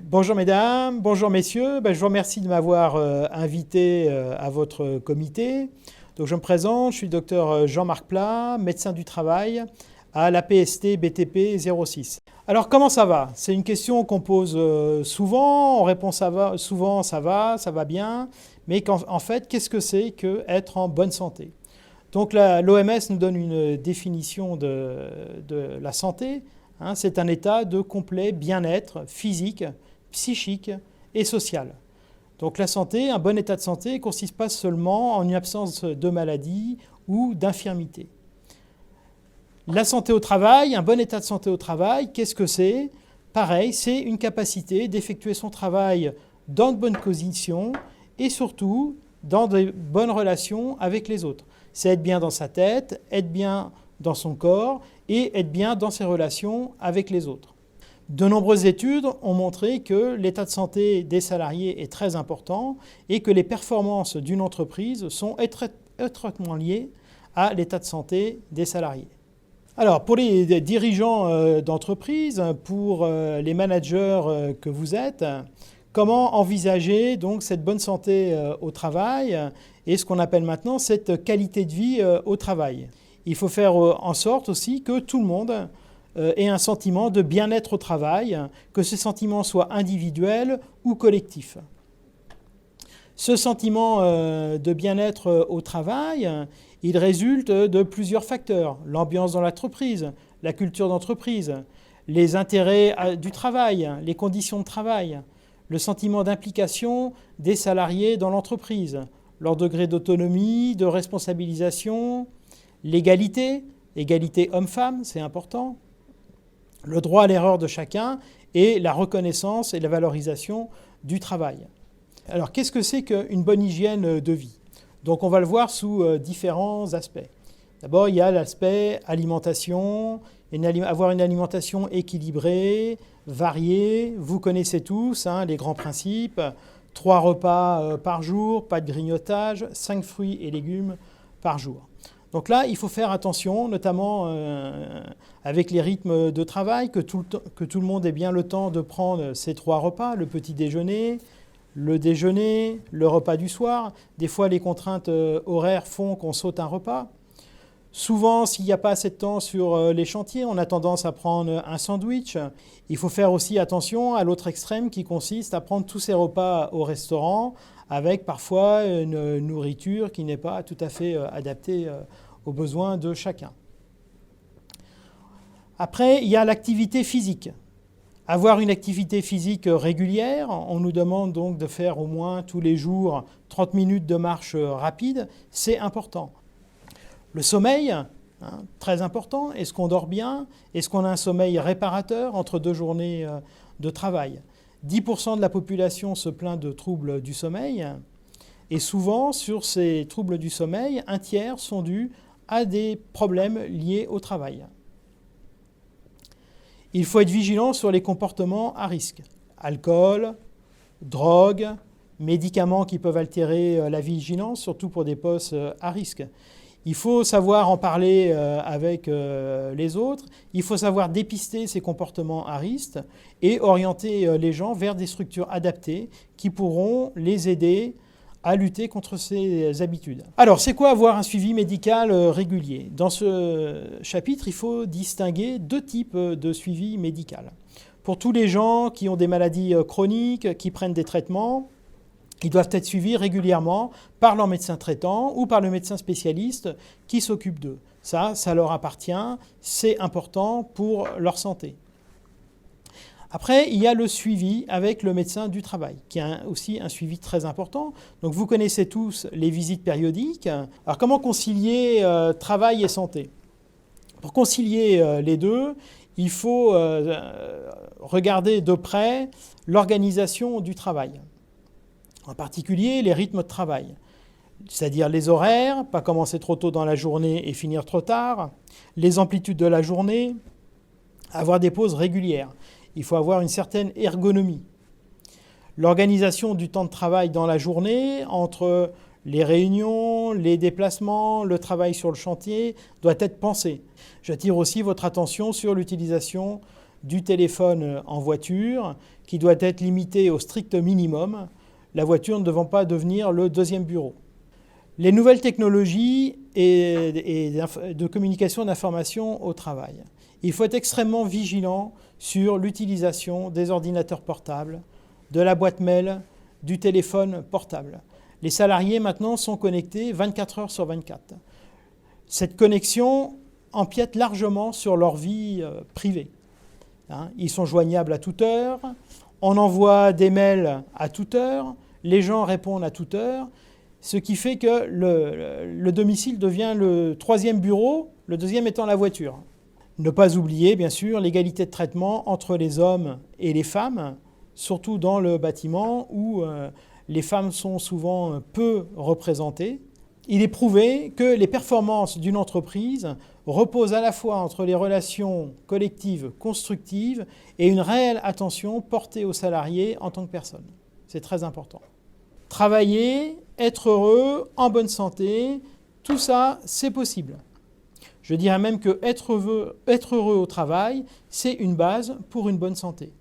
Bonjour mesdames, bonjour messieurs. Je vous remercie de m'avoir invité à votre comité. Donc, je me présente, je suis le docteur Jean-Marc Plat, médecin du travail à l'APST BTP 06. Alors comment ça va? C'est une question qu'on pose souvent, on répond ça va, souvent ça va bien, mais en fait, qu'est-ce que c'est qu'être en bonne santé? Donc l'OMS nous donne une définition de la santé. C'est un état de complet bien-être physique, psychique et social. Donc la santé, un bon état de santé, ne consiste pas seulement en une absence de maladie ou d'infirmité. La santé au travail, un bon état de santé au travail, qu'est-ce que c'est? Pareil, c'est une capacité d'effectuer son travail dans de bonnes conditions et surtout dans de bonnes relations avec les autres. C'est être bien dans sa tête, être bien dans son corps et être bien dans ses relations avec les autres. De nombreuses études ont montré que l'état de santé des salariés est très important et que les performances d'une entreprise sont étroitement liées à l'état de santé des salariés. Alors, pour les dirigeants d'entreprise, pour les managers que vous êtes, comment envisager donc cette bonne santé au travail et ce qu'on appelle maintenant cette qualité de vie au travail? Il faut faire en sorte aussi que tout le monde ait un sentiment de bien-être au travail, que ce sentiment soit individuel ou collectif. Ce sentiment de bien-être au travail, il résulte de plusieurs facteurs. L'ambiance dans l'entreprise, la culture d'entreprise, les intérêts du travail, les conditions de travail, le sentiment d'implication des salariés dans l'entreprise, leur degré d'autonomie, de responsabilisation, l'égalité, égalité homme-femme, c'est important, le droit à l'erreur de chacun et la reconnaissance et la valorisation du travail. Alors, qu'est-ce que c'est qu'une bonne hygiène de vie? Donc, on va le voir sous différents aspects. D'abord, il y a l'aspect alimentation, avoir une alimentation équilibrée, variée. Vous connaissez tous les grands principes. 3 repas par jour, pas de grignotage, 5 fruits et légumes par jour. Donc là, il faut faire attention, notamment avec les rythmes de travail, que tout le monde ait bien le temps de prendre ces 3 repas, le petit déjeuner, le déjeuner, le repas du soir. Des fois, les contraintes horaires font qu'on saute un repas. Souvent, s'il n'y a pas assez de temps sur les chantiers, on a tendance à prendre un sandwich. Il faut faire aussi attention à l'autre extrême qui consiste à prendre tous ces repas au restaurant avec parfois une nourriture qui n'est pas tout à fait adaptée aux besoins de chacun. Après, il y a l'activité physique. Avoir une activité physique régulière, on nous demande donc de faire au moins tous les jours 30 minutes de marche rapide, c'est important. Le sommeil, très important. Est-ce qu'on dort bien? Est-ce qu'on a un sommeil réparateur entre 2 journées de travail? 10% de la population se plaint de troubles du sommeil. Et souvent, sur ces troubles du sommeil, 1/3 sont dus à des problèmes liés au travail. Il faut être vigilant sur les comportements à risque. Alcool, drogue, médicaments qui peuvent altérer la vigilance, surtout pour des postes à risque. Il faut savoir en parler avec les autres. Il faut savoir dépister ces comportements à risque et orienter les gens vers des structures adaptées qui pourront les aider à lutter contre ces habitudes. Alors, c'est quoi avoir un suivi médical régulier? Dans ce chapitre, il faut distinguer 2 types de suivi médical. Pour tous les gens qui ont des maladies chroniques, qui prennent des traitements, ils doivent être suivis régulièrement par leur médecin traitant ou par le médecin spécialiste qui s'occupe d'eux. Ça leur appartient, c'est important pour leur santé. Après, il y a le suivi avec le médecin du travail, qui est aussi un suivi très important. Donc, vous connaissez tous les visites périodiques. Alors, comment concilier travail et santé? Pour concilier les deux, il faut regarder de près l'organisation du travail. En particulier, les rythmes de travail, c'est-à-dire les horaires, pas commencer trop tôt dans la journée et finir trop tard, les amplitudes de la journée, avoir des pauses régulières. Il faut avoir une certaine ergonomie. L'organisation du temps de travail dans la journée, entre les réunions, les déplacements, le travail sur le chantier, doit être pensée. J'attire aussi votre attention sur l'utilisation du téléphone en voiture, qui doit être limité au strict minimum, la voiture ne devant pas devenir le deuxième bureau. Les nouvelles technologies et de communication d'information au travail. Il faut être extrêmement vigilant sur l'utilisation des ordinateurs portables, de la boîte mail, du téléphone portable. Les salariés maintenant sont connectés 24 heures sur 24. Cette connexion empiète largement sur leur vie privée. Ils sont joignables à toute heure, on envoie des mails à toute heure, les gens répondent à toute heure, ce qui fait que le domicile devient le troisième bureau, le deuxième étant la voiture. Ne pas oublier, bien sûr, l'égalité de traitement entre les hommes et les femmes, surtout dans le bâtiment où les femmes sont souvent peu représentées. Il est prouvé que les performances d'une entreprise reposent à la fois entre les relations collectives constructives et une réelle attention portée aux salariés en tant que personne. C'est très important. Travailler, être heureux, en bonne santé, tout ça, c'est possible. Je dirais même que être heureux au travail, c'est une base pour une bonne santé.